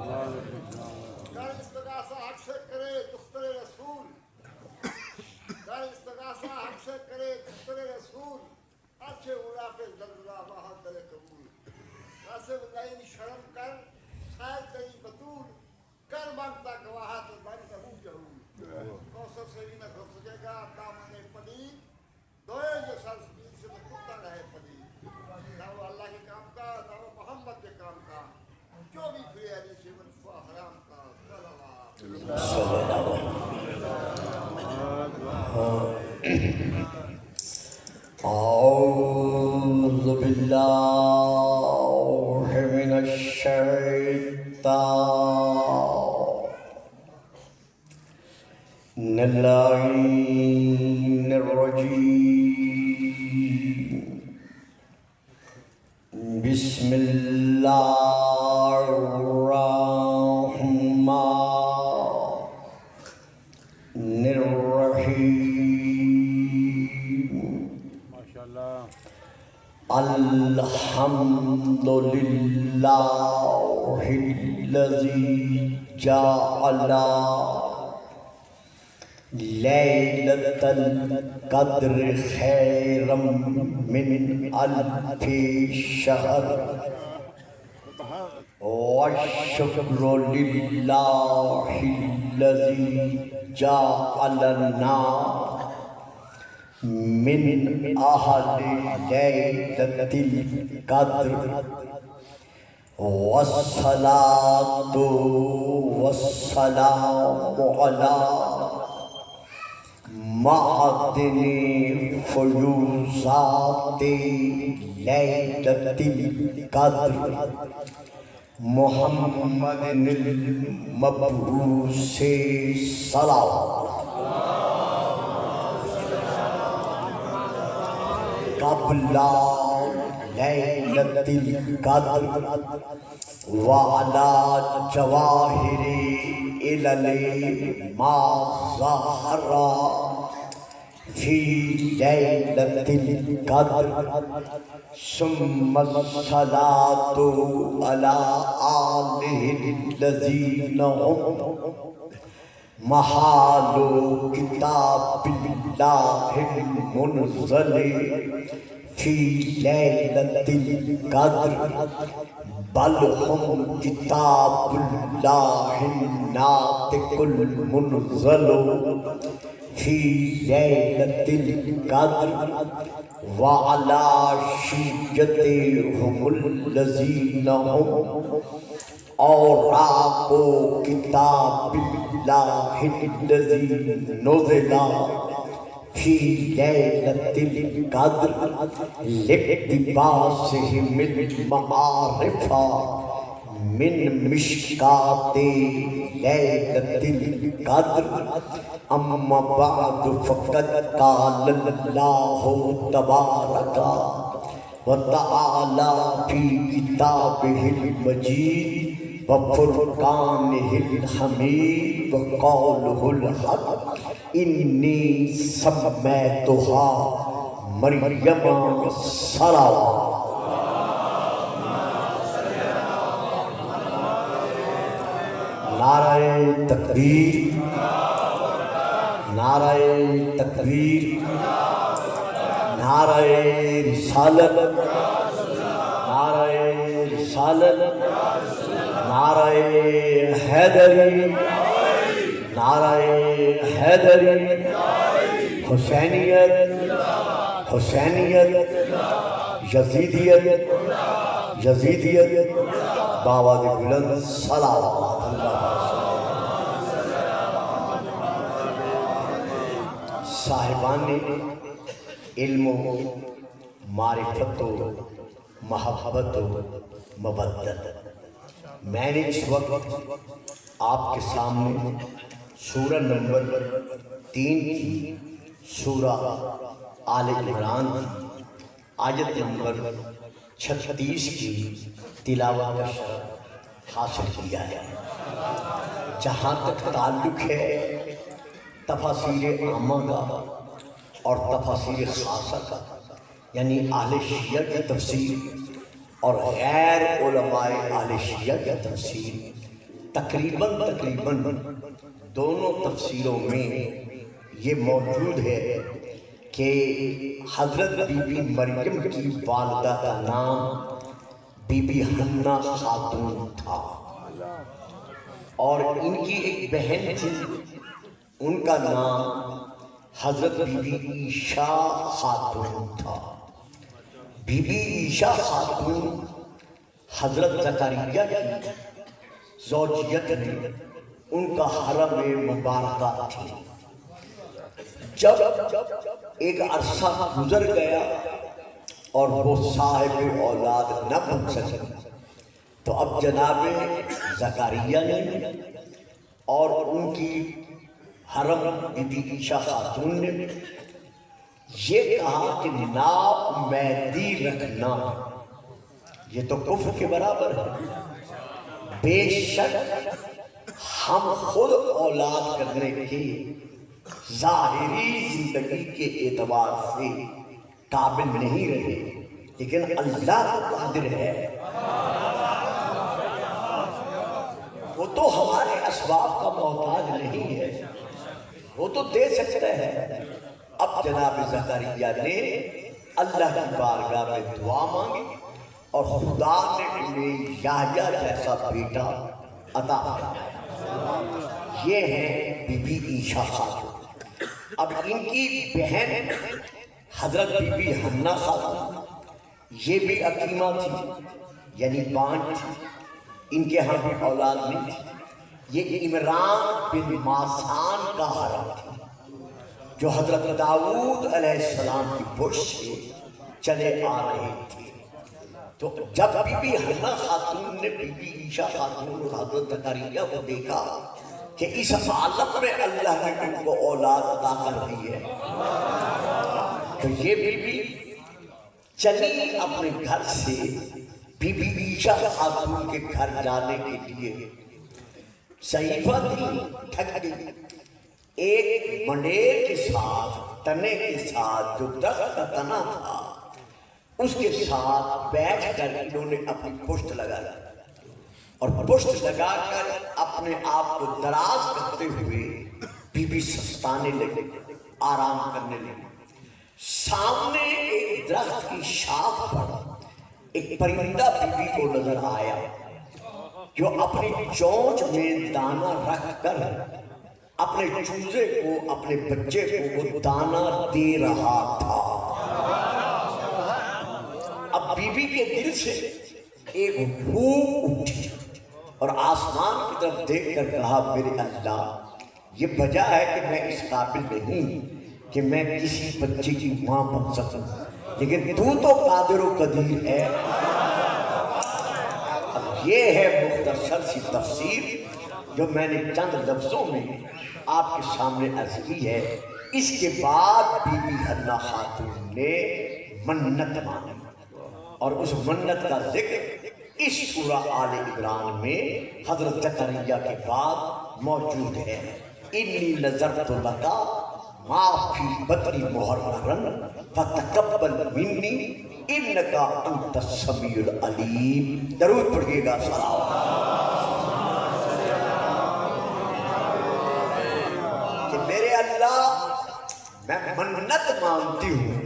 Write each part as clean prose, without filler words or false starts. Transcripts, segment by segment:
کر استغاثہ حق سے کرے دختر رسول، کر استغاثہ حق سے کرے دختر رسول، اچھے اولا پہ زلزلہ بہت دل قبول، ناصب لائن شرم کر خیر تری بطول، کر بنتا گواہا تو بن کبو جہول، کوثر سے بھی نہ گھر سکے گا دامن پدید، دوئے جو سر سبیل سے تو کتا رہے پدید، نہ وہ اللہ کے کام کا نہ وہ محمد کے کام کا، جو بھی پھرے علی سے منفع حرام کا اعوذ باللہ من الشیطان اللعین الرجیم بسم اللہ الرحمن الرحیم الحمد للہ الذی جعل لیلۃ القدر خیرا من الف شہر والشکر للہ الذی جعلنا من اہل لیلۃ القدر والصلاۃ والسلام علی معدن فیوضات لیلۃ القدر محمد المبعوث صلوات قبل لیلۃ القدر وعلی جواہر علل ما ظہر فی لیلۃ القدر ثم الصلاۃ علی آلہ الذین هم محال کتاب اللہ المنزل فی لیلۃ القدر بل هم کتاب اللہ الناطق المنزل فی لیلۃ القدر وعلی شیعتهم الذین هم اوراق کتاب اللہ الذی نزل فی لیلۃ القدر لاقتباسہم المعارف من مشکات لیلۃ القدر اما بعد فقد قال اللہ تبارک وتعالی فی کتابہ المجید وفرقانہ الحمید وقولہ الحق انی سمیتہا مریم صلوات نعرہ تکبیر نعرہ تکبیر نعرہ رسالت نعرہ رسالت نعرہ حیدری نعرہ حیدری حسینیت حسینیت یزیدیت یزیدیت بابا دی بلند صلوات اللہ صاحبان علم و معرفت و محبت و مبدت میں نے اس وقت آپ کے سامنے سورہ نمبر 3 کی سورہ آل عمران کی آیت نمبر 36 کی تلاوت کا شرف حاصل کیا ہے۔ جہاں تک تعلق ہے تفاسیر عامہ کا اور تفاسیر خاصہ کا، یعنی اہل شیعہ کی تفسیر اور غیر علماء اہل شیعہ کی تفسیر، تقریباً دونوں تفسیروں میں یہ موجود ہے کہ حضرت بی بی مریم کی والدہ کا نام بی بی حنا خاتون تھا، اور ان کی ایک بہن تھی، ان کا نام حضرت بی بی عیشیٰ خاتون تھا۔ بی بی عیشیٰ خاتون حضرت زکریا کی زوجیت میں ان کا حرم مبارکہ تھی۔ جب ایک عرصہ گزر گیا اور وہ صاحب اولاد نہ بن سکے، تو اب جناب زکریا نے اور ان کی حرم بی بی عیشیٰ خاتون نے یہ کہا کہ ناامیدی رکھنا یہ تو کفر کے برابر ہے۔ بے شک ہم خود اولاد کرنے کی ظاہری زندگی کے اعتبار سے قابل نہیں رہے، لیکن اللہ تو قادر ہے، وہ تو ہمارے اسباب کا محتاج نہیں ہے، وہ تو دے سکتا ہے۔ اب جناب زکریا نے اللہ کی بارگاہ میں دعا مانگی اور خدا نے انہیں یحییٰ جیسا بیٹا عطا فرمایا۔ یہ ہے بی بی عیشیٰ خاتون۔ اب ان کی بہن حضرت بی بی حنا خاتون یہ بھی عقیمہ تھی، یعنی بانٹ تھی، ان کے ہاں بھی اولاد نہیں تھی۔ یہ عمران بن ماسان کا حرم تھی جو حضرت داؤد علیہ السلام کی پشت سے چلے آ رہے تھے۔ تو جب بی بی حنا خاتون نے بی بی عیشیٰ خاتون اور حضرت زکریا کو دیکھا کہ اس عالم میں اللہ نے ان کو اولاد عطا کر دی ہے، تو یہ بی بی چلی اپنے گھر سے بی بی عیشیٰ خاتون کے گھر جانے کے لیے۔ صحیفہ تھی تھک گئی، ایک منڈیر کے ساتھ، تنے کے ساتھ، جو درخت کا تنا تھا اس کے ساتھ بیٹھ کر انہوں نے اپنی پشت لگا لی اور پشت لگا کر اپنے آپ کو دراز کرتے ہوئے بی بی سستانے لگے، آرام کرنے لگے۔ سامنے ایک درخت کی شاخ پر ایک پرندہ بی بی کو نظر آیا جو اپنی چونچ میں دانہ رکھ کر اپنے چوزے کو، اپنے بچے کو وہ دانہ دے رہا تھا۔ اب بی بی کے دل سے ایک روح اٹھی اور آسمان کی طرف دیکھ کر کہا، میرے اللہ، یہ وجہ ہے کہ میں اس قابل نہیں کہ میں کسی بچے کی ماں بن سکوں، لیکن تو قادر و قدیر ہے۔ اب یہ ہے مختصر سی تفسیر جو میں نے چند لفظوں میں آپ کے سامنے عرض کی ہے۔ اس کے بعد بی بی حنا خاتون نے منت مانی اور اس منت کا ذکر اس سورہ آل عمران میں حضرت زکریا کے بعد موجود ہے۔ انی نذرت لک ما فی بطنی محررا فتقبل منی انک انت السمیع العلیم۔ درود پڑھیے گا، کہ میرے اللہ، میں منت مانتی ہوں،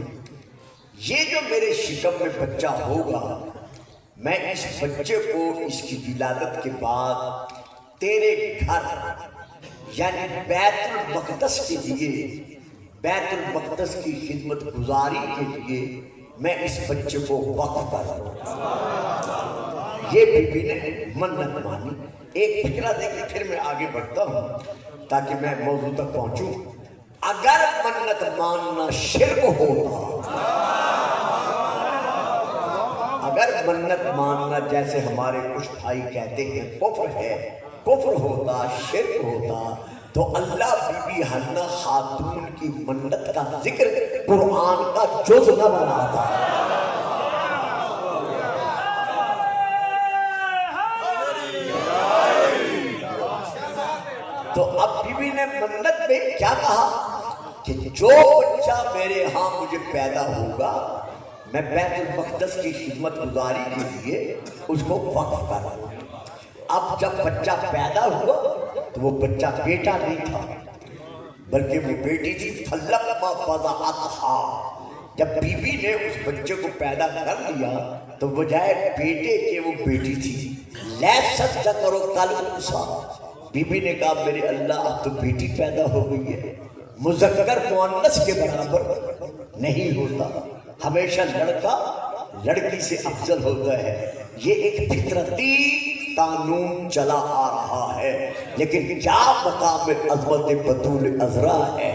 یہ جو میرے شکم میں بچہ ہوگا، میں اس بچے کو اس کی ولادت کے بعد تیرے گھر یعنی بیت المقدس کے لیے، بیت المقدس کی خدمت گزاری کے لیے میں اس بچے کو وقف کر دوں۔ یہ بی بی نے منت مانی۔ ایک فکرہ دے کے پھر میں آگے بڑھتا ہوں تاکہ میں موضوع تک پہنچوں۔ اگر منت ماننا شرک ہوتا، اگر منت ماننا جیسے ہمارے کچھ بھائی کہتے ہیں کفر ہے، کفر ہوتا، شرک ہوتا، تو اللہ بی بی حنا خاتون کی منت کا ذکر قرآن کا جز نہ بناتا۔ تو اب بی بی نے منت میں کیا کہا کہ جو بچہ میرے ہاں مجھے پیدا ہوگا، میں بیت المقدس کی خدمت گزاری کے لیے اس کو وقف کر دوں۔ اب جب بچہ پیدا ہوا تو وہ بچہ بیٹا نہیں تھا بلکہ وہ بیٹی تھی. فلما وضعتھا، جب بی بی نے اس بچے کو پیدا کر لیا تو بجائے بیٹے کے وہ بیٹی تھی. لیست ذکر کالانثیٰ، بی بی نے کہا میرے اللہ اب تو بیٹی پیدا ہو گئی ہے. مذکر مؤنث کے برابر نہیں ہوتا، ہمیشہ لڑکا لڑکی سے افضل ہوتا ہے. یہ ایک فطرتی قانون چلا آ رہا ہے. لیکن کیا مقام عظمت بطول عذرا ہے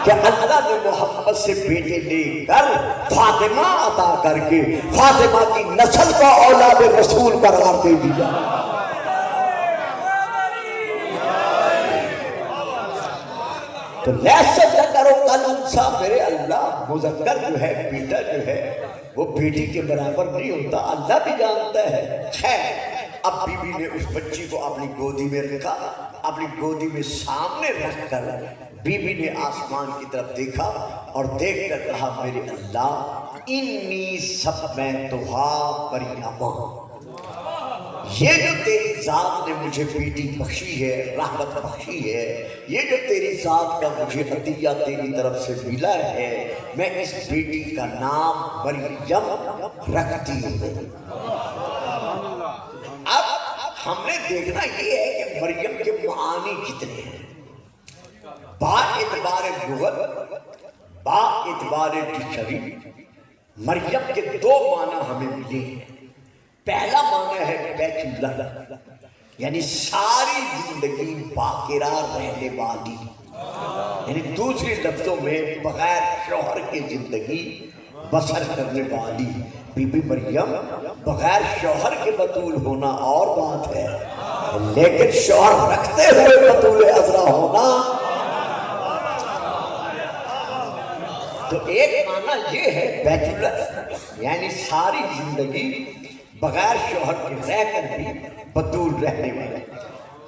کہ اللہ نے محمد سے بیٹے لے کر فاطمہ عطا کر کے فاطمہ کی نسل کو اولاد رسول قرار دے دیا. تو لیست ذکر کالانثیٰ، میرے اللہ مذکر جو ہے بیٹا جو ہے وہ بیٹی کے برابر نہیں ہوتا، اللہ بھی جانتا ہے. خیر، اب بی بی نے اس بچی کو اپنی گودی میں رکھا. اپنی گودی میں سامنے رکھ کر بی بی نے آسمان کی طرف دیکھا اور دیکھ کر کہا میرے اللہ انی سمیتھا مریم، یہ جو تیری ذات نے مجھے بیٹی بخشی ہے، رحمت بخشی ہے، یہ جو تیری ذات کا مجھے عطیہ تیری طرف سے ملا ہے، میں اس بیٹی کا نام مریم رکھتی ہوں. اب ہم نے دیکھنا یہ ہے کہ مریم کے معانی کتنے ہیں. با اعتبار لغت، با اعتبار ڈکشنری مریم کے دو معنی ہمیں ملے ہیں. پہلا معنی ہے بیت اللہ، یعنی ساری زندگی باقرار رہنے والی، یعنی دوسری لفظوں میں بغیر شوہر کی زندگی بسر کرنے والی. بی بی مریم بغیر شوہر کے بطول ہونا اور بات ہے، لیکن شوہر رکھتے ہوئے بطول عذرا ہونا. تو ایک معنی یہ ہے بیت اللہ، یعنی ساری زندگی بغیر شوہر کے رہ کر بھی بطول رہنے والے،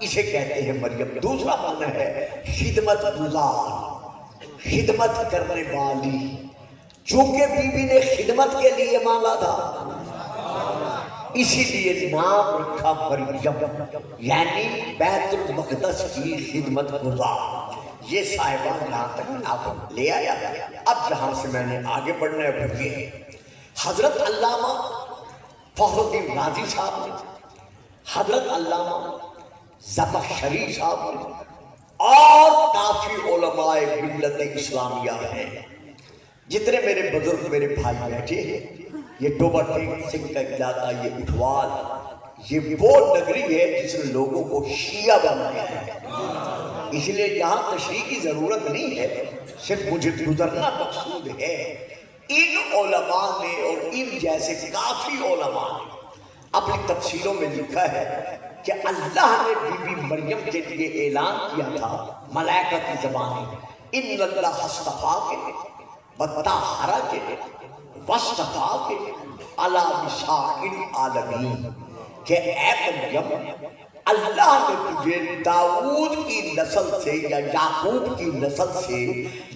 اسے کہتے ہیں مریم. دوسرا معنی ہے خدمت گزار، خدمت کرنے والی. چونکہ بی بی نے خدمت کے لیے مانگا تھا اسی لیے نام رکھا مریم، یعنی بیت المقدس کی خدمت گزار. یہ صاحبان یہاں تک آپ لے آیا. اب جہاں سے میں نے آگے بڑھنا ہے وہ یہ ہے، حضرت علامہ فخر الدین رازی صاحب نے، حضرت علامہ زمخشری صاحب نے اور کافی علماء ملت اسلامیہ ہیں. جتنے میرے بزرگ میرے بھائی بیٹھے ہیں، یہ ٹوبہ ٹیک سنگھ کا علاقہ، یہ اٹھوال، یہ وہ نگری ہے جس نے لوگوں کو شیعہ بنایا ہے. اس لیے یہاں تشریح کی ضرورت نہیں ہے، صرف مجھے گزرنا مقصود ہے. ان علماء نے اور ان جیسے کافی علماء نے اپنی تفسیروں میں لکھا ہے کہ اللہ نے بی بی مریم کے لیے اعلان کیا تھا ملائکہ کی زبان میں، ان اللہ اصطفاک وطہرک واصطفاک علی نساء العالمین، کہ اے مریم اللہ نے تجھے داؤد کی نسل سے یا یعقوب کی نسل سے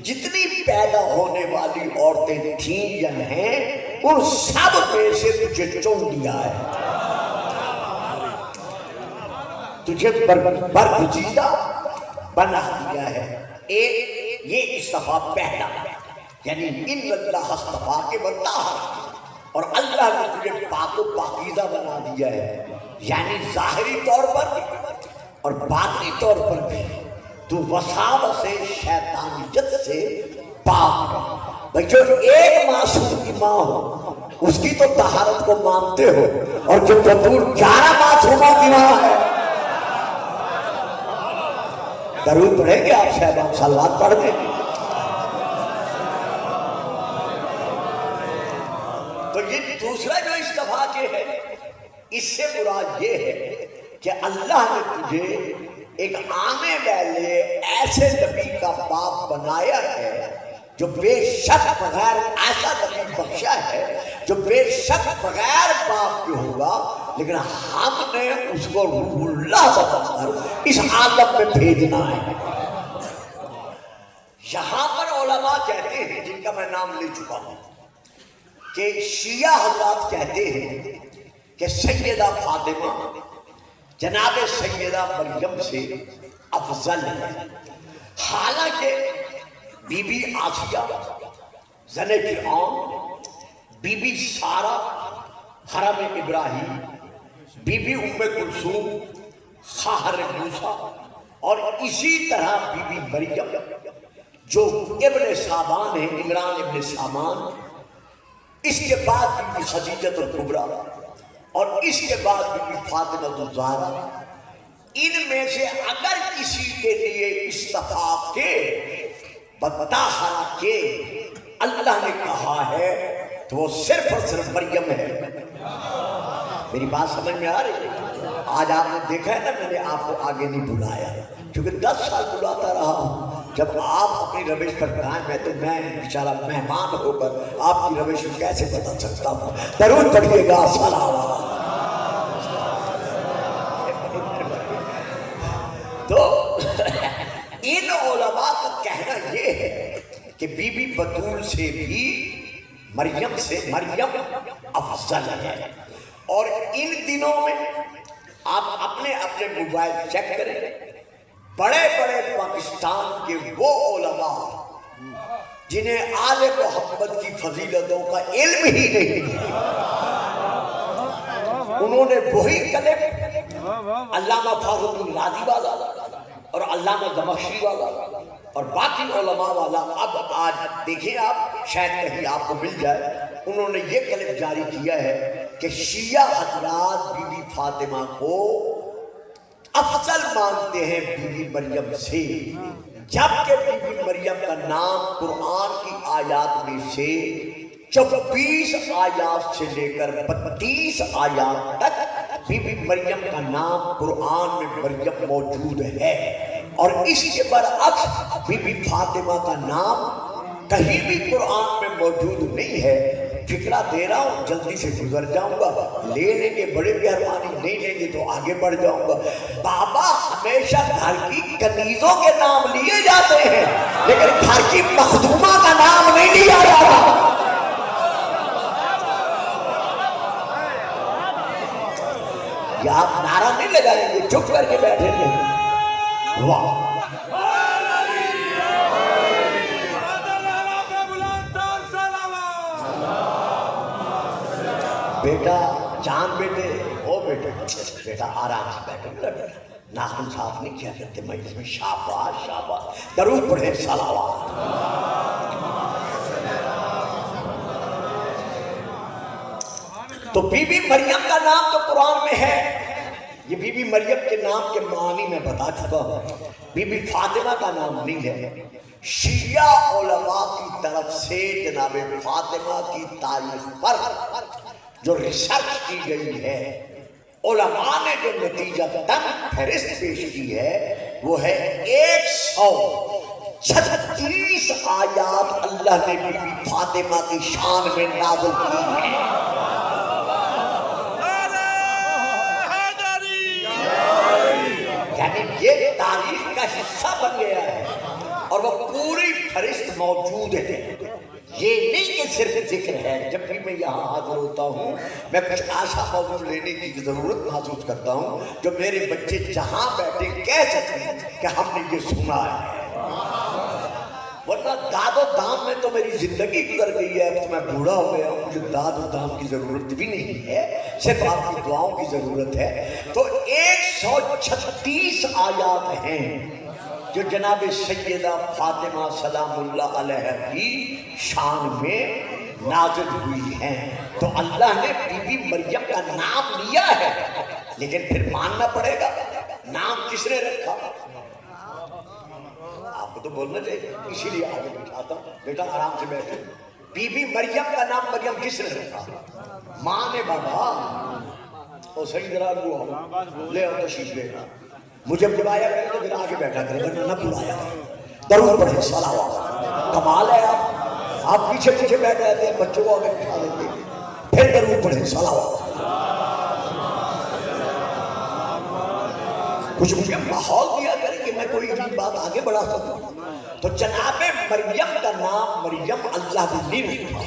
جتنی پیدا ہونے والی عورتیں تھیں یا ہیں ان سب میں سے تجھے چن لیا ہے، تجھے برگزیدہ بنا دیا ہے. ایک یہ اصطفاء پہلا، یعنی ان اللہ اصطفیٰ کے وطہرک، اور اللہ نے تجھے پاک و پاکیزہ بنا دیا ہے، یعنی ظاہری طور پر اور باطنی طور پر بھی تو وساوس سے شیطانیت سے پاک ہے. بھائی جو ایک معصوم کی ماں ہو اس کی تو طہارت کو مانتے ہو، اور جو بطول 11 معصوموں کی ماں ہے. درود پڑھیں گے آپ صاحب، صلوات پڑھ دیں. تو یہ دوسرا جو اصطفاء کے ہے، اس سے مراد یہ ہے کہ اللہ نے تجھے ایک آنے والے ایسے نبی کا باپ بنایا ہے جو بے شک بغیر، ایسا نبی بخشا ہے جو بے شک بغیر باپ کے ہوگا، لیکن ہم نے اس کو روح اللہ بنا کر اس عالم میں بھیجنا ہے. یہاں پر علماء کہتے ہیں جن کا میں نام لے چکا ہوں کہ شیعہ حضرات کہتے ہیں کہ سیدہ فاطمہ جناب سیدہ مریم سے افضل ہے. حالانکہ بی بی آسیہ زن فرعون، بی بی سارہ حرم ابراہیم، بی بی ام کلثوم خاہر موسیٰ، اور اسی طرح بی بی مریم جو ابن سامان ہے، عمران ابن سامان، اس کے بعد بی بی خدیجہ الکبریٰ، اور اس کے بعد بی بی فاطمہ الزہرا. ان میں سے اگر کسی کے لیے استفاق کے بطاہرہ کے اللہ نے کہا ہے تو وہ صرف اور صرف مریم ہے. میری بات سمجھ میں آ رہی ہے؟ آج آپ نے دیکھا ہے نا، میں نے آپ کو آگے نہیں بلایا کیونکہ 10 سال بلاتا رہا ہوں. جب آپ اپنی روش پر قائم ہے تو میں بیچارہ مہمان ہو کر آپ کی روش کو کیسے بتا سکتا ہوں؟ درود پڑھیے گا. سلام. تو ان علماء کا کہنا یہ ہے کہ بی بی بطول سے بھی مریم افضل ہے. اور ان دنوں میں آپ اپنے اپنے موبائل چیک کریں، بڑے بڑے پاکستان کے وہ علماء جنہیں آل محمد کی فضیلتوں کا علم ہی نہیں ہے، انہوں نے وہی کلم علامہ فاروق الرازی والا اور علامہ زمخشری والا اور باقی علماء والا، اب آج دیکھیں آپ شاید کہیں آپ کو مل جائے، انہوں نے یہ کلم جاری کیا ہے کہ شیعہ حضرات بی بی فاطمہ کو افضل مانتے ہیں بی بی مریم سے، جبکہ بی بی مریم کا نام قرآن کی آیات میں سے 24 آیات سے لے کر 32 آیات تک بی بی مریم کا نام قرآن میں مریم موجود ہے، اور اس کے برعکس بی بی فاطمہ کا نام کہیں بھی قرآن میں موجود نہیں ہے. فکرہ دے رہا ہوں، جلدی سے گزر جاؤں گا، لے لیں گے بڑے مہربانی، نہیں لیں گے تو آگے بڑھ جاؤں گا. بابا ہمیشہ گھر کی کنیزوں کے نام لیے جاتے ہیں لیکن گھر کی مخدومہ کا نام نہیں لیا جاتا. یا آپ نعرہ نہیں لگائیں گے، چپ کر کے بیٹھے تھے. واہ بیٹا، چاند بیٹے، او بیٹا آرام سے بیٹھو، ناخن صاف نہیں کیا کرتے مجلس میں. شاباش شاباش. درود پڑھیں. صلوات. تو بی بی مریم کا نام تو قرآن میں ہے. یہ بی بی مریم کے نام کے معنی میں بتا چکا ہوں. بی بی فاطمہ کا نام نہیں ہے. شیعہ علماء کی طرف سے جناب فاطمہ کی تاریخ پر جو ریسرچ کی گئی ہے، علماء نے جو نتیجہ فہرست پیش کی ہے وہ ہے 136 آیات اللہ نے بی بی فاطمہ کی شان میں نازل کی ہیں. یعنی یہ تاریخ کا حصہ بن گیا ہے اور وہ پوری فہرست موجود ہے. یہ نہیں کہ صرف ذکر ہے. جب بھی میں یہاں حاضر ہوتا ہوں میں کچھ ایسا موضوع لینے کی ضرورت محسوس کرتا ہوں جو میرے بچے جہاں بیٹھے کہہ سکیں کہ ہم نے یہ سنا ہے. ورنہ داد و دام میں تو میری زندگی گزر گئی ہے. اب تو میں بوڑھا ہو گیا ہوں، مجھے داد و دام کی ضرورت بھی نہیں ہے، صرف آپ کی دعاؤں کی ضرورت ہے. تو 136 آیات ہیں جو جناب سیدہ فاطمہ سلام اللہ علیہ کی شان میں نازل ہوئی ہیں. تو اللہ نے بی بی مریم کا نام لیا ہے لیکن پھر ماننا پڑے گا نام کس نے رکھا. آپ کو تو بولنا چاہیے، اسی لیے آگے بٹھاتا ہوں. بیٹا آرام سے بیٹھے. بی بی مریم کا نام مریم کس نے رکھا؟ ماں نے. بابا اور صحیح ذرا لے اور تشریف لے گا. مجھے بلایا کرے تو پھر آگے بیٹھا کرے گا، نہ بلایا کرے. درود پڑھیں. صلوات. کمال ہے آپ پیچھے پیچھے بیٹھ جاتے ہیں، بچوں کو آگے بٹھا دیتے ہیں. پھر درود پڑھیں. صلوات. کچھ مجھے ماحول دیا کرے کہ میں کوئی بات آگے بڑھا سکوں. تو جناب مریم کا نام مریم اللہ نے نہیں رکھا.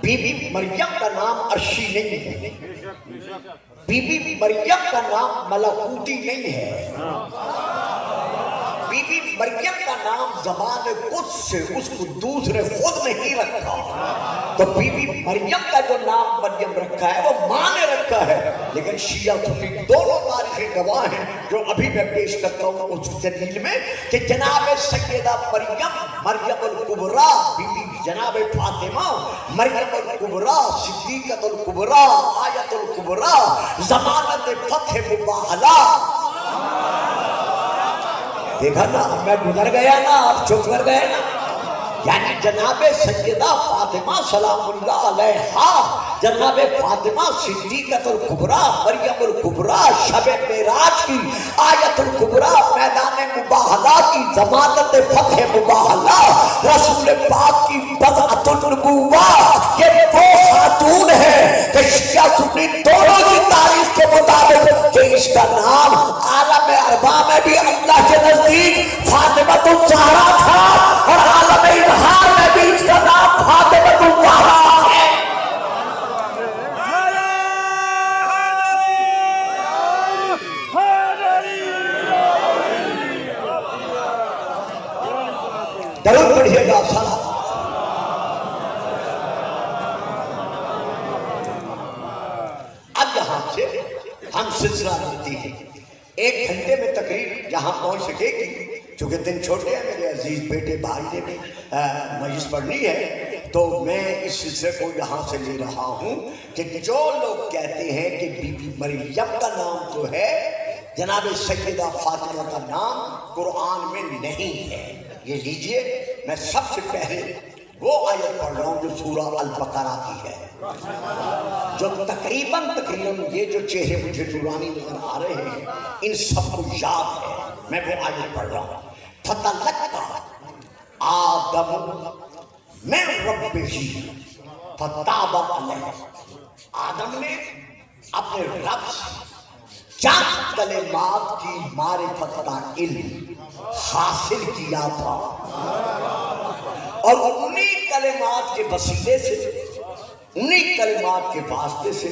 بی بی مریم کا نام عرشی نہیں ہے، بی بی مریم کا نام ملکوتی نہیں ہے، بی بی مریم کا نام زبان قدس سے اس کو دوسرے خود نہیں رکھا، تو بی بی مریم کا جو نام مریم رکھا ہے وہ ماں نے رکھا ہے، لیکن شیعہ سنی دونوں تاریخ گواہ ہیں جو ابھی میں پیش کرتا ہوں اس دلیل میں کہ جناب سیدہ مریم الکبریٰ بی بی جناب فاطمہ مریم الکبریٰ صدیقۃ الکبریٰ آیت الکبریٰ ضمانت فتح مباہلہ، دیکھا نا میں گزر گیا نا آپ چپ کر گئے نا، یعنی جناب سیدہ فاطمہ سلام اللہ علیہا جناب فاطمہ صدیقۃ الکبریٰ مریم الکبریٰ شب معراج کی آیت الکبریٰ میدان مباہلہ کی ضمانت فتح مباہلہ رسول پاک کی بضعۃ النبوہ، یہ وہ خاتون ہے کہ شیعہ سنی دونوں کی تاریخ کے مطابق کہ اس کا نام عالم اربع میں بھی اللہ کے نزدیک فاطمہ الزہرا تھا اور عالم اظہار میں بھی اس کا نام فاطمہ الزہرا ہے۔ درود پڑھیے گا سلام۔ اب یہاں سے ہم سلسلہ کرتے ہیں، ایک گھنٹے میں تقریب جہاں پہنچ سکے گی، چونکہ دن چھوٹے ہیں میرے عزیز بیٹے بھائی نے بھی مجلس پڑھنی ہے، تو میں اس سلسلے کو یہاں سے لے رہا ہوں کہ جو لوگ کہتے ہیں کہ بی بی مریم کا نام جو ہے جناب سیدہ فاطمہ کا نام قرآن میں نہیں ہے، یہ لیجئے میں سب سے پہلے وہ آیت پڑھ رہا ہوں جو سورہ البقرہ کی ہے، جو تقریباً یہ جو چہرے مجھے نورانی نظر آ رہے ہیں ان سب کو یاد ہے، میں وہ آیت پڑھ رہا ہوں۔ فَتَلَقَّى آدَمُ مِن رَبِّهِ فَتَابَ عَلَيْهِ، آدم نے اپنے رب سے چند کلمات کی معرفت کا علم حاصل کیا تھا، اور انہی کلمات کے وسیلے سے انہی کلمات کے واسطے سے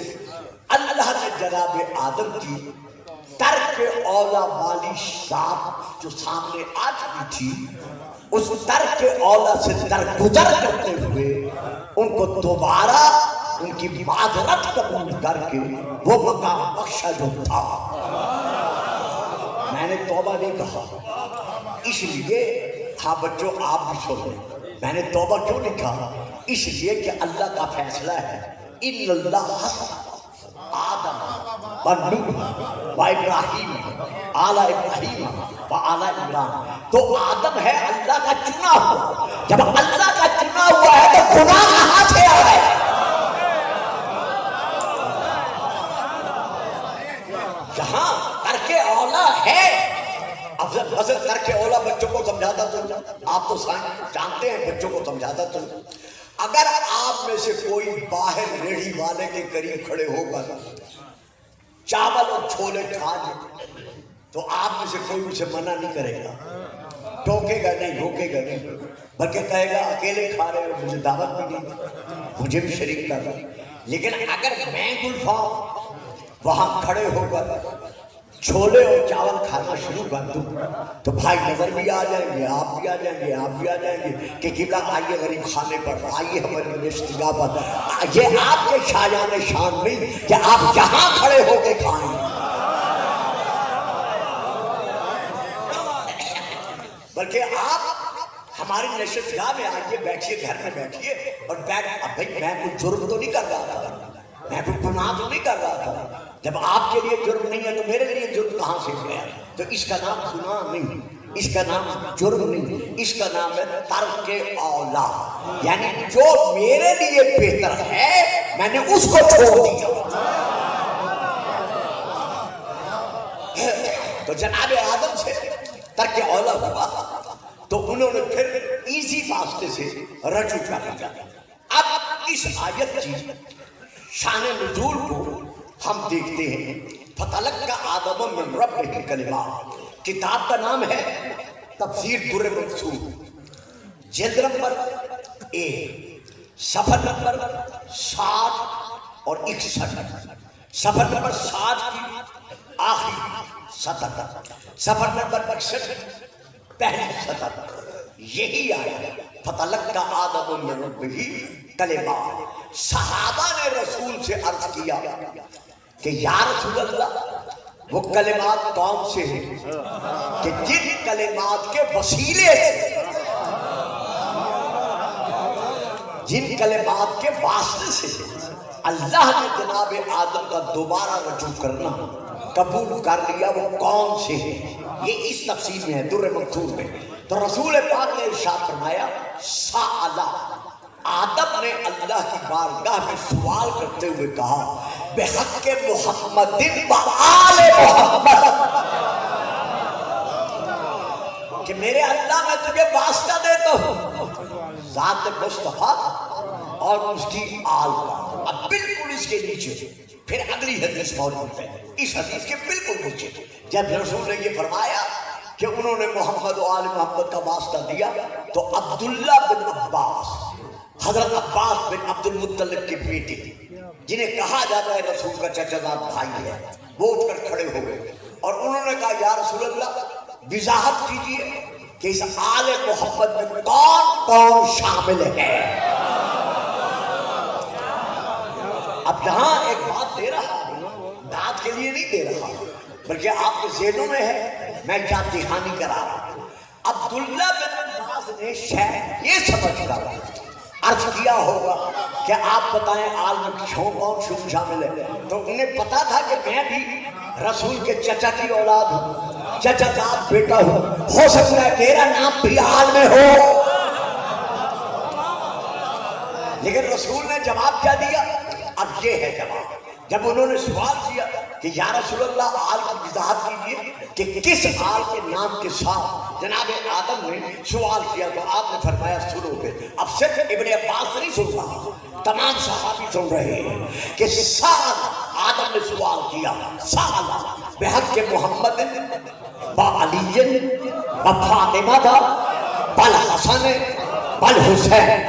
اللہ نے جناب آدم کی ترک اولا والی ذات جو سامنے آ چکی تھی اس ترک اولا سے درگزر کرتے ہوئے ان کو دوبارہ ان کی معذرت قبول کر کے وہ مقام بخشا جو تھا۔ میں نے توبہ نہیں کہا، اس لیے ہاں بچوں آپ بھی سنیں، میں نے توبہ کیوں نہیں کہا؟ اس لیے کہ اللہ کا فیصلہ ہے ان اللہ آدم و نوح و ابراہیم آل ابراہیم و آل عمران، تو آدم ہے اللہ کا چنا ہوا، جب اللہ کا چنا ہوا ہے تو گناہ کہاں سے آ رہا ہے؟ جہاں ترک اولا ہے، افضل ترک اولا بچوں کو سمجھاتا تو آپ تو جانتے ہیں، بچوں کو سمجھاتا تو اگر آپ میں سے کوئی باہر ریڑھی والے کے قریب کھڑے ہو کر چاول اور چھولے کھا لے تو آپ میں سے کوئی اسے منع نہیں کرے گا، ٹوکے گا نہیں، روکے گا نہیں، بلکہ کہے گا اکیلے کھا رہے ہو، مجھے دعوت بھی نہیں، مجھے بھی شریک کر رہا۔ لیکن اگر میں گلفام وہاں کھڑے ہو کر چھولے اور چاول کھانا شروع کر دوں تو بھائی نظر بھی آ جائیں گے، آپ بھی آ جائیں گے، آپ بھی آ جائیں گے کہ قبلہ آئیے غریب خانے پر، آئیے ہماری اشتغا پر، یہ آپ کے شایان شان نہیں کہ آپ یہاں کھڑے ہو کے کھائیں، بلکہ آپ ہماری نشستگاہ میں آئیے، بیٹھیے، گھر میں بیٹھیے اور اب بھائی میں کوئی جرم تو نہیں کر رہا تھا، میں کوئی گناہ تو نہیں کر رہا تھا، جب آپ کے لیے جرم نہیں ہے تو میرے لیے جرم کہاں سے گیا؟ تو اس کا نام گناہ نہیں، اس کا نام جرم نہیں، اس کا نام ہے ترک اولا، یعنی جو میرے لیے بہتر ہے میں نے اس کو چھوڑ دیا۔ تو جناب آدم سے ترک اولا ہوا تو انہوں نے پھر ایزی واسطے سے رجوع کر دیا۔ اب اس آیت کی شان نزول کو ہم دیکھتے ہیں، فَتَلَقَّى آدَمُ مِن رَبِّهِ کلمات، کتاب کا نام ہے تفسیر در منصور، جلد نمبر 1، صفحہ نمبر 60 اور 61، صفحہ نمبر 60 کی آخری سطر، صفحہ نمبر 61 پہلی سطر، یہی آیا فتلقى آدم من ربہ کلمات۔ صحابہ نے رسول سے عرض کیا کہ یا رسول اللہ وہ کلمات کون سے ہیں کہ جن کلمات کے وسیلے سے، جن کلمات کے واسطے سے اللہ نے جناب آدم کا دوبارہ رجوع کرنا قبول کر لیا، وہ کون سے ہیں؟ یہ اس تفسیر میں ہے در مکتوب میں۔ تو رسول پاک نے ارشاد فرمایا سأل، آدم نے اللہ کی بارگاہ میں سوال کرتے ہوئے کہا بحق محمد و آل محمد، کہ میرے اللہ میں تجھے واسطہ دیتا ہوں ذات مصطفیٰ اور اس کی آل کا۔ اب بالکل اس کے نیچے پھر اگلی حدیث موجود ہے، اس حدیث کے بالکل نیچے جب رسول نے یہ فرمایا کہ انہوں نے محمد و آل محمد کا واسطہ دیا تو عبداللہ بن عباس، حضرت عباس بن عبد المطلب کے بیٹے جنہیں کہا جاتا ہے رسول کا چچا زاد بھائی ہے، وہ اٹھ کر کھڑے ہو گئے اور انہوں نے کہا یا رسول اللہ وضاحت کیجئے کہ اس آل محمد میں کون کون شامل ہے۔ اب یہاں ایک بات دے رہا داد کے لیے نہیں دے رہا بلکہ آپ کے ذہنوں میں ہے، میں کیا دہانی کرا رہا ہوں۔ عبداللہ بن عباس نے شاید یہ سمجھ رہا عرض کیا ہوگا کہ آپ بتائیں آل میں کون شامل ہے، تو انہیں پتا تھا کہ میں بھی رسول کے چچا کی اولاد ہوں، چچا زاد بیٹا ہوں، ہو سکتا ہے میرا نام بھی آل میں ہو۔ لیکن رسول نے جواب کیا دیا؟ اب یہ ہے جواب۔ جب انہوں نے سوال کیا کہ یا رسول اللہ آل کی وضاحت کیجئے کہ کس آل کے نام کے ساتھ جناب آدم نے سوال کیا، تو آپ نے فرمایا سنو گے، اب صرف ابن عباس نہیں سن رہا، تمام صحابی سن رہے ہیں کہ سال آدم نے سوال کیا سال بحق محمد با علی با فاطمہ دا بل حسن بل حسین۔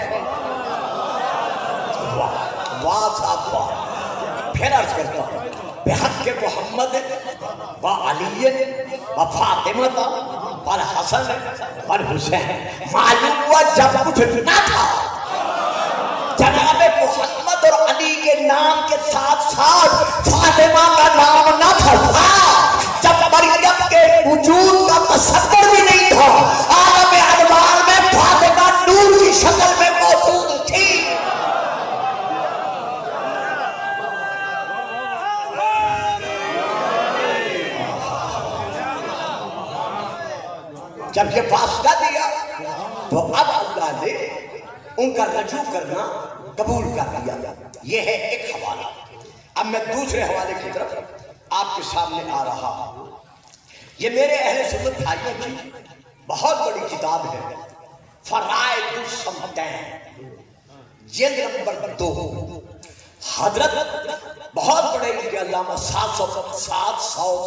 واہ صاحب واہ، پھر عرض کرتا ہوں بحق محمد و علی و فاطمہ و حسن و حسین۔ معلوم ہوا جب کچھ نہ تھا جناب محمد اور علی کے نام کے ساتھ ساتھ فاطمہ کا نام نہ تھا، جب مریم کے وجود کا تصور بھی نہیں تھا، عالم انوار میں فاطمہ نور کی شکل میں موجود تھی۔ جب یہ واسطہ دیا تو اب اللہ نے ان کا رجوع کرنا قبول کر لیا۔ یہ ہے ایک حوالہ۔ اب میں دوسرے حوالے کی طرف آپ کے سامنے آ رہا ہوں۔ یہ میرے اہل سنت بھائیوں کی بہت بڑی کتاب ہے، فرائض الصمتین، جلد نمبر 2۔ حضرت بہت بڑے ان کے علامہ 700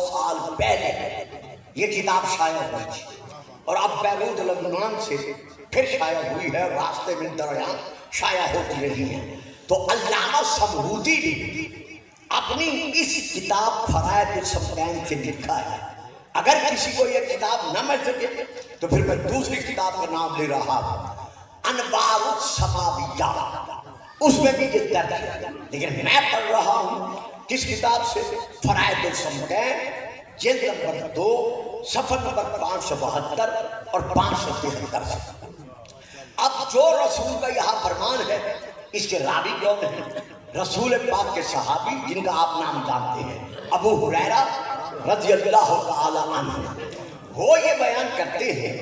سال پہلے یہ کتاب شائع ہوئی تھی، اور اب بیروت لبنان سے پھر شائع ہوئی ہے، راستے میں دریان شائع ہوتی رہی ہیں۔ تو علامہ سمہودی نے اپنی اس کتاب فرائض الصمتین سے لکھا ہے۔ اگر کسی کو یہ کتاب نہ مل سکے تو پھر میں دوسری کتاب کا نام لے رہا ہوں، انوار السماویات، اس میں بھی یہ درج ہے، لیکن میں پڑھ رہا ہوں کس کتاب سے؟ فرائض الصمتین، جلد نمبر 2، صفحہ نمبر 572 اور 573 سے۔ اب جو رسول کا یہاں فرمان ہے اس کے راوی کون ہیں؟ رسول پاک کے صحابی جن کا آپ نام جانتے ہیں، ابو ہریرہ رضی اللہ تعالی عنہ۔ وہ یہ بیان کرتے ہیں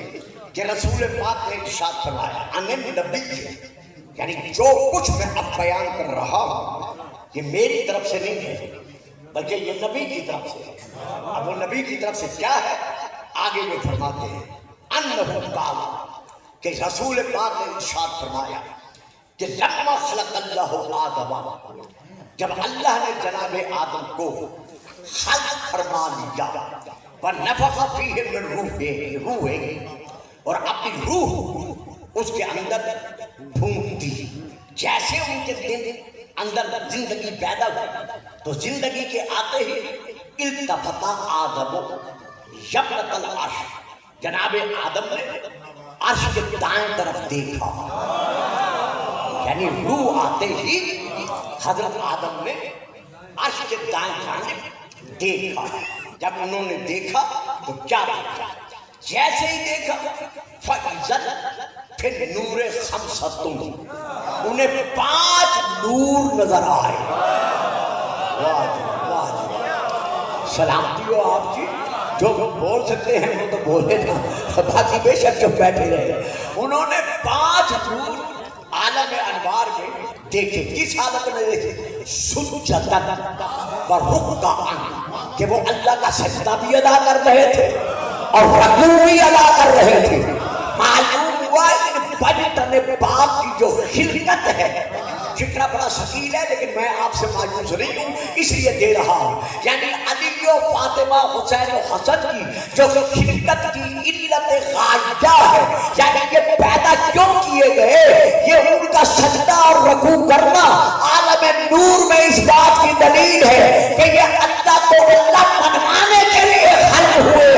کہ رسول پاک نے ارشاد فرمایا ان النبی، یعنی جو کچھ میں اب بیان کر رہا ہوں یہ میری طرف سے نہیں ہے بلکہ یہ نبی کی طرف سے ہے۔ اب وہ نبی کی طرف سے کیا ہے آگے وہ فرماتے ہیں انہ قال، کہ رسول پاک نے ارشاد فرمایا کہ لما خلق اللہ آدم، جب اللہ نے جناب آدم کو خلق فرما لیا، ونفخ فیہ من روحہ، اور اپنی روح اس کے اندر پھونک دی، جیسے ان کے دل اندر زندگی پیدا ہوئی تو زندگی کے آتے ہی التفت آدم یمنۃ العرش، جناب آدم نے عرش کے دائیں طرف دیکھا، یعنی روح آتے ہی حضرت آدم نے عرش کے دائیں جانب دیکھا۔ جب انہوں نے دیکھا تو کیا دیکھا؟ جیسے ہی دیکھا فَإِذَا، پھر نور خمسۃ، انہیں 5 نور نظر آئے۔ واہ واہ، سلامتی ہو آپ کی، جو بول سکتے ہیں وہ تو بولے نا، باقی بے شک جو بیٹھے رہے۔ انہوں نے 5 نور عالم انوار میں دیکھے۔ کس حالت میں دیکھے؟ سجدن و رکعن، کہ وہ اللہ کا سجدہ بھی ادا کر رہے تھے اور رکوع بھی ادا کر رہے تھے۔ معلوم ہوا ان بجتن پاک کی جو خلقت ہے، فکرہ بڑا ثقیل ہے لیکن میں آپ سے مایوس نہیں ہوں اس لیے دے رہا ہوں، یعنی علی و فاطمہ، حسین و حسن کی جو خلقت کی علت غائبہ ہے، یعنی یہ پیدا کیوں کیے گئے، یہ ان کا سجدہ اور رکوع کرنا عالم نور میں اس بات کی دلیل ہے کہ یہ اللہ کو اللہ منوانے کے لیے خلق ہوئے۔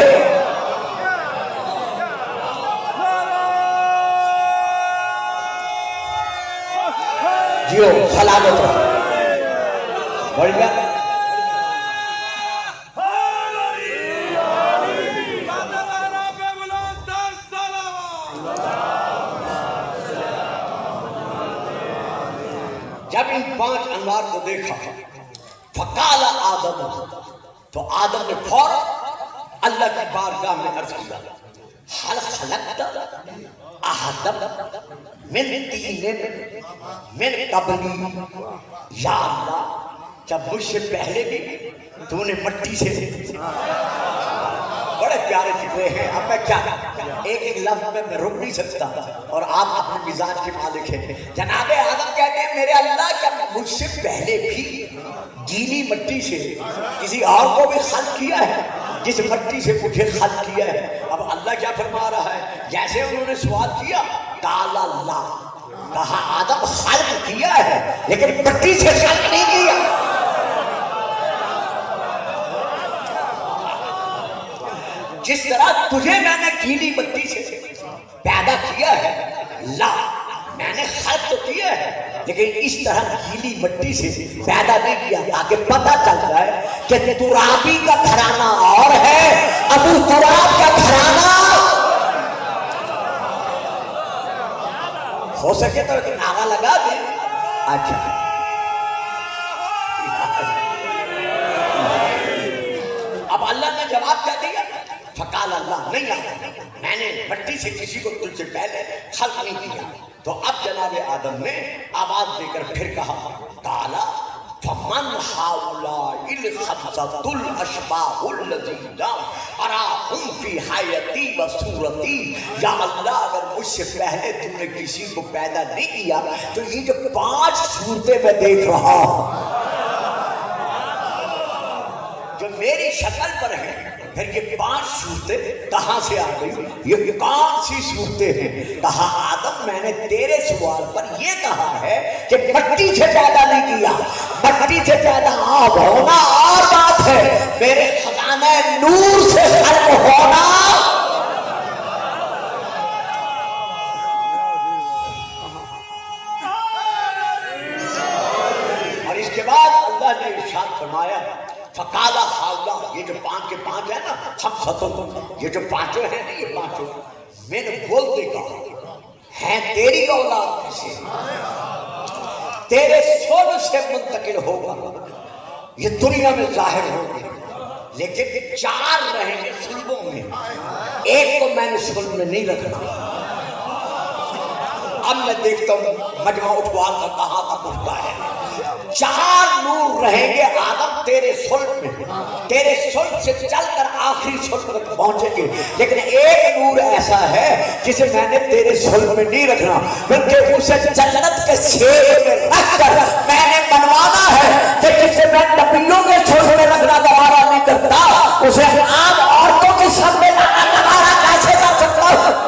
جیو سلامت رہو، بڑھ گیا۔ جب ان 5 انوار کو دیکھا فقال آدم، تو آدم نے فوراً اللہ کی بارگاہ میں عرض کیا، حل خلقت احدم من طین من قبلی، یا اللہ جب مجھ سے پہلے بھی تو نے مٹی سے، بڑے پیارے فکرے ہیں۔ اب میں کیا ایک لفظ میں رک نہیں سکتا اور آپ اپنے مزاج کے مالک ہیں۔ جناب آدم کہتے ہیں میرے اللہ کیا مجھ سے پہلے بھی گیلی مٹی سے کسی اور کو بھی خلق کیا ہے جس مٹی سے مجھے خلق کیا ہے؟ اب اللہ کیا فرما رہا ہے؟ جیسے انہوں نے سوال کیا، قال اللہ، کہا آدم خلق کیا ہے لیکن مٹی سے خلق نہیں کیا۔ جس طرح تجھے میں نے گیلی مٹی سے پیدا کیا ہے، لا میں نے خلق تو کیا ہے لیکن اس طرح گیلی مٹی سے پیدا نہیں کیا، تاکہ پتہ چل جائے کہ ترابی کا گھرانہ اور ہے، ابو تراب کا گھرانہ۔ ہو سکے تو ایک نعرہ لگا دیں۔ اچھا اب اللہ نے جواب کیا دیا؟ فقال اللہ، نہیں آتا، میں نے مٹی سے کسی کو تجھ سے پہلے خلق نہیں کیا۔ تو اب جناب آدم نے آواز دے کر پھر کہا، قال فمن هؤلاء الخمسة الأشباح الذين أراهم في حياتي وصورتي، یا اللہ اگر مجھ سے پہلے تم نے کسی کو پیدا نہیں کیا تو یہ جو 5 صورتیں میں دیکھ رہا ہوں جو میری شکل پر ہیں، پھر یہ 5 صورتیں کہاں سے آ گئی؟ یہ کون سی صورتیں ہیں؟ کہا آدم میں نے تیرے سوال پر یہ کہا ہے کہ مٹی سے پیدا نہیں کیا، مٹی سے پیدا آب ہونا اور بات ہے، میرے خزانہ نور سے خلق ہونا۔ اور اس کے بعد اللہ نے ارشاد فرمایا، فقال هؤلاء، یہ جو 5 کے 5 ہیں نا، خمسۃ، یہ جو 5 ہیں نا، یہ 5 میں نے بول دے گا ہیں تیری اولاد میں سے، تیرے صلب سے منتقل ہوگا، یہ دنیا میں ظاہر ہوگی، لیکن 4 رہیں گے صلبوں میں، ایک کو میں نے صلب میں نہیں رکھنا۔ اب میں دیکھتا ہوں مجمع اٹھوال کا کہاں تک اٹھتا ہے۔ 4 نور رہیں گے آدم تیرے صلب میں، تیرے صلب سے چل کر آخری صلب تک پہنچیں گے، لیکن ایک نور ایسا ہے جسے میں نے تیرے صلب میں نہیں رکھنا، بلکہ اسے جنت کے سیب میں رکھ کر میں نے بنوانا ہے کہ جسے میں نبیوں کے صلب میں رکھنا دوبارہ نہیں کرتا، اسے عام عورتوں کے صلب میں لانا دوبارہ کیسے کر سکتا ہوں؟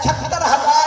70,000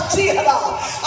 80,000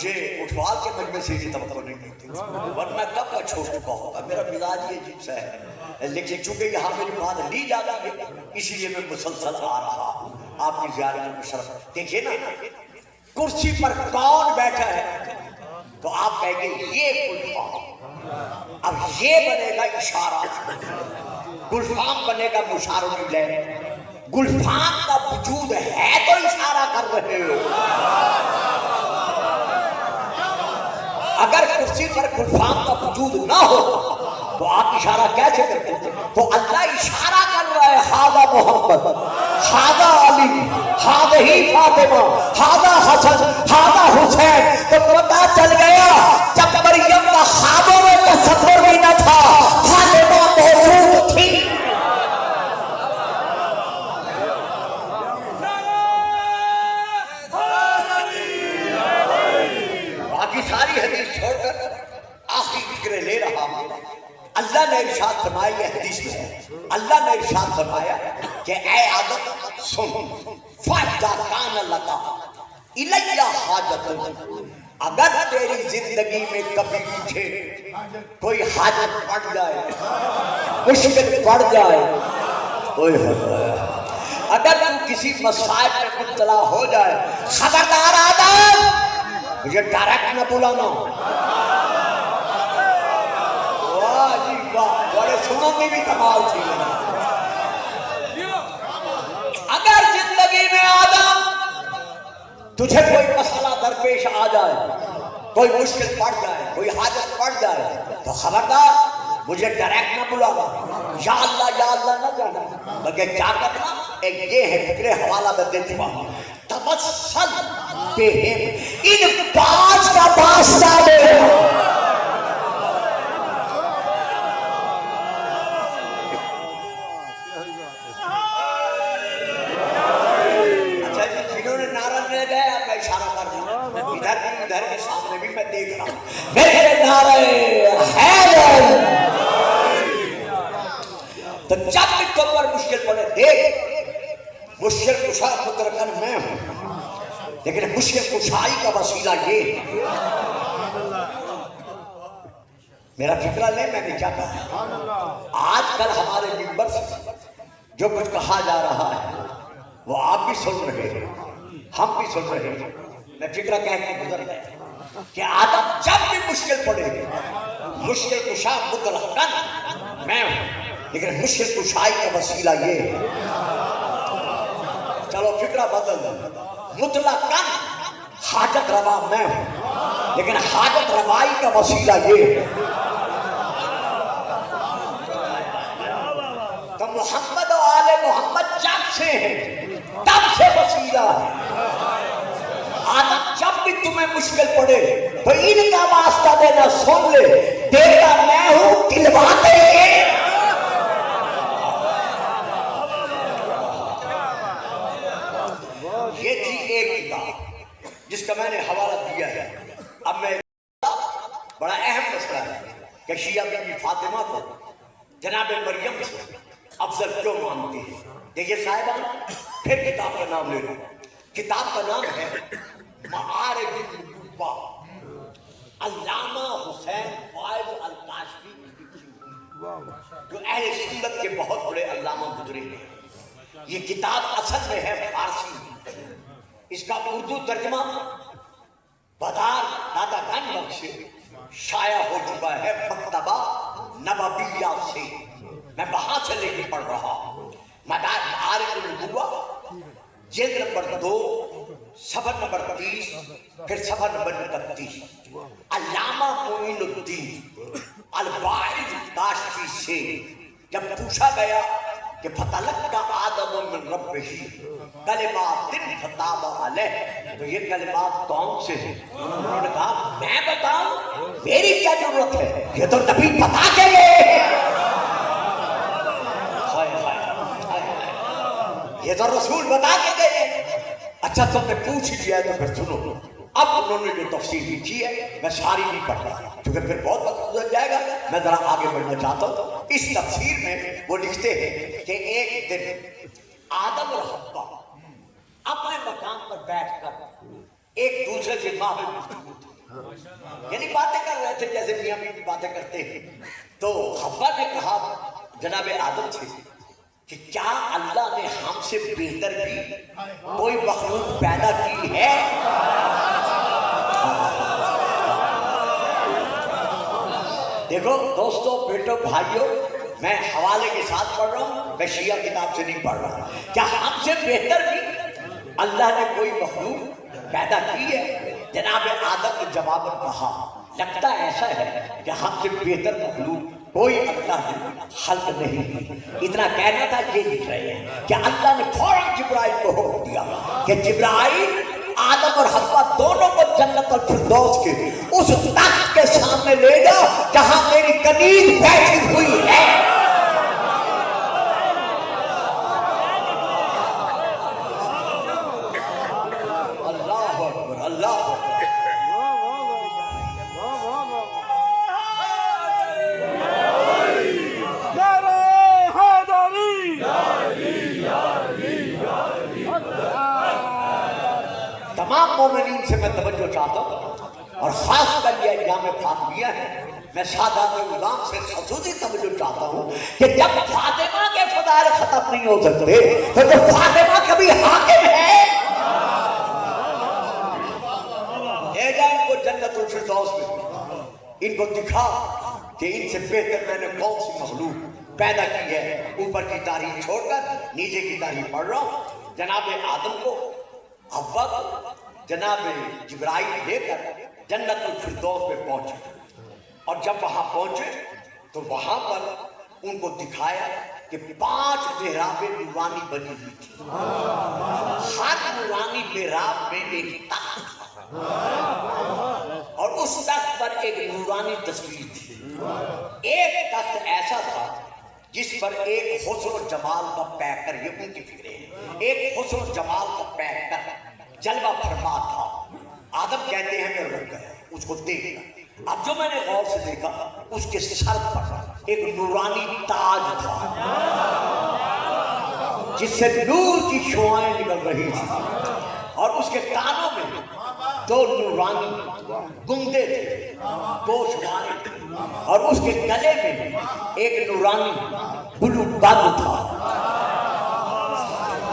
مجھے اٹھوال کے مجمع سے یہ توقع نہیں تھی، ورنہ کب کا چھوڑ چکا ہوگا. میرا مزاج یہ عجیب سا ہے، لیکن چونکہ یہاں میری بات لی جاتی ہے اسی لیے میں مسلسل آ رہا ہوں آپ کی زیارت میں شرف. دیکھیے نا کرسی پر کون بیٹھا ہے تو آپ کہیں گے یہ گلفام. اب یہ بنے گا اشارہ، گلفام بنے گا مشار الیہ. گلفام کا وجود ہے تو اشارہ کر رہے ہو. اگر کرسی پر گلفام کا وجود نہ ہو تو آپ اشارہ کیسے کرتے تھے؟ تو اللہ اشارہ کر رہا ہے ہاذا محمد، ہاذا علی، ہاذہ فاطمہ، ہاذا حسن، ہاذا حسین. تو پتہ چل گیا جب مریم کا خوابوں میں تصور بھی نہ تھا، فاطمہ موجود تھی. باقی ساری حدیث چھوڑ کر آخری فکرے لے رہا ہوں. اللہ نے ارشاد فرمایا، یہ حدیث میں ہے، اللہ نے ارشاد فرمایا کہ اے آدم سن، فَإِذَا كَانَ لَكَ إِلَيَّ حَاجَةٌ، اگر تیری زندگی میں کبھی مجھے کوئی حاجت پڑ جائے، مشکل پڑ جائے، اگر تو کسی مسائل میں مبتلا ہو جائے، خبردار آدم مجھے ڈائریکٹ نہ بلانا. واہ جی واہ، بڑے سنوں میں بھی کمال تھی. اگر زندگی میں آدم تجھے کوئی مسئلہ درپیش آ جائے، کوئی مشکل پڑ جائے، کوئی حاجت پڑ جائے تو خبردار مجھے ڈائریکٹ نہ بلانا، یا اللہ نہ جانا، بلکہ کیا کرنا. ایک یہ ہے فکر حوالہ میں دے چکا ہوں، تبسل بہم، ان پانچ کا واسطہ دے. اچھا جی، جنہوں نے نعرہ لے گئے اب میں اشارہ کر دوں، ادھر کے سامنے بھی میں دیکھ رہا ہوں، میرے نعرہ حیدر. تو جب بھی تم پر مشکل پڑے، دیکھ مشکل کشا مترکن میں ہوں، لیکن مشکل کشائی کا وسیلہ یہ ہے. میرا فکرہ لے میں نے کیا کہا. آج کل ہمارے منبر سے جو کچھ کہا جا رہا ہے وہ آپ بھی سن رہے ہیں، ہم بھی سن رہے ہیں. میں فکرہ کہہ کے گزر گیا کہ آدم جب بھی مشکل پڑے مشکل کشا مترکن میں ہوں، لیکن مشکل کشائی کا وسیلہ یہ ہے. چلو فکرہ بدل، مطلقاً حاجت روا میں ہوں، لیکن حاجت روائی کا وسیلہ یہ ہے. تو محمد و آل محمد جب سے ہیں تب سے وسیلہ ہے. آدم جب بھی تمہیں مشکل پڑے تو ان کا واسطہ دینا سن لے، دیتا میں ہوں، دلواتے ہیں. یہ تھی ایک کتاب جس کا میں نے حوالہ دیا ہے. اب میں بڑا اہم مسئلہ ہے کہ شیعہ بی بی فاطمہ کو جناب مریم سے افضل کیوں مانتے ہیں. دیکھیے صاحبان، پھر کتاب کا نام لے لوں. کتاب کا نام ہے معارج النبوہ، علامہ حسین فائز الکاشفی جو اہل سنت کے بہت بڑے علامہ گزرے ہیں. یہ کتاب اصل میں ہے فارسی، اس کا اردو ترجمہ بدار دادا گنج بخش شائع ہو چکا ہے مکتبہ نبویہ سے. میں وہاں سے لے کے پڑھ رہا ہوں. معارج النبوہ جلد نمبر 2 صفحہ نمبر 30، پھر صفحہ نمبر 31. علامہ معین الدین الواعظ کاشفی سے جب پوچھا گیا کہ فتلقى آدم من ربہ کلمات فتاب علیہ، تو یہ کلمات کون سے ہیں؟ انہوں نے کہا میں بتاؤں، میری کیا ضرورت ہے، یہ تو نبی بتا کے گئے. یہ تو رسول بتا کے گئے. اچھا تم نے پوچھ لیا تو پھر سنو. اب انہوں نے جو تفسیر لکھی ہے میں ساری نہیں پڑھ رہا کیونکہ پھر بہت وقت گزر جائے گا. میں ذرا آگے بڑھنا چاہتا ہوں. اس تفسیر میں وہ لکھتے ہیں کہ ایک دن آدم اور حوا اپنے مقام پر بیٹھ کر ایک دوسرے سے ماہر گفتگو تھی. یعنی باتیں کر رہے تھے جیسے میاں بیوی باتیں کرتے ہیں. تو حوا نے کہا جناب آدم سے کہ کیا اللہ نے ہم سے بہتر بھی کوئی مخلوق پیدا کی ہے؟ دیکھو دوستو، بیٹو، بھائیو، میں حوالے کے ساتھ پڑھ رہا ہوں، میں شیعہ کتاب سے نہیں پڑھ رہا. کیا ہم سے بہتر بھی اللہ نے کوئی مخلوق پیدا کی ہے؟ جناب آدم نے جواب کہا لگتا ایسا ہے کہ ہم سے بہتر مخلوق کوئی اللہ نے خلق نہیں. اتنا کہنا تھا، یہ لکھ رہے ہیں کہ اللہ نے فوراً جبرائیل کو حکم دیا کہ جبرائیل آدم اور حوا دونوں کو جنت الفردوس کے اس تخت کے سامنے لے جا جہاں میری کنیز بیٹھی ہوئی ہے. اللہ اکبر، اللہ اکبر. تمام مومنین سے میں توجہ چاہتا ہوں اور خاص کر یہ ایام فاطمیہ ہے، میں سادات نظام سے خصوصی توجہ چاہتا ہوں کہ جب فاطمہ کے فضائل ختم نہیں ہو سکتے تو جب فاطمہ کبھی حاکم ہے، لے جا ان کو جنت الفردوس میں، ان کو دکھا کہ ان سے بہتر میں نے کون سی مخلوق پیدا کی ہے. اوپر کی تاریخ چھوڑ کر نیچے کی تاریخ پڑھ رہا ہوں. جناب آدم کو، حوا کو جناب جبرائیل لے کر جنت الفردوس میں پہنچے، اور جب وہاں پہنچے تو وہاں پر ان کو دکھایا کہ 5 محرابیں نورانی بنی ہوئی تھی. ہر نورانی محراب میں ایک تخت تھا اور اس تخت پر ایک نورانی تصویر تھی. ایک تخت ایسا تھا جس پر ایک حسن و جمال کا پیکر، یہ ان کی فکرے ہیں، ایک حسن و جمال کا پیکر جلوہ فرما تھا. آدم کہتے ہیں میں رک گیا اس کو دیکھا. اب جو میں نے غور سے دیکھا اس کے سر پر ایک نورانی تاج تھا جس سے نور کی شعاعیں نکل رہی تھی، اور اس کے کانوں میں 2 نورانی گنگے تھے، 2 شعاعیں تھیں، اور اس کے گلے میں ایک نورانی بلو بند تھا.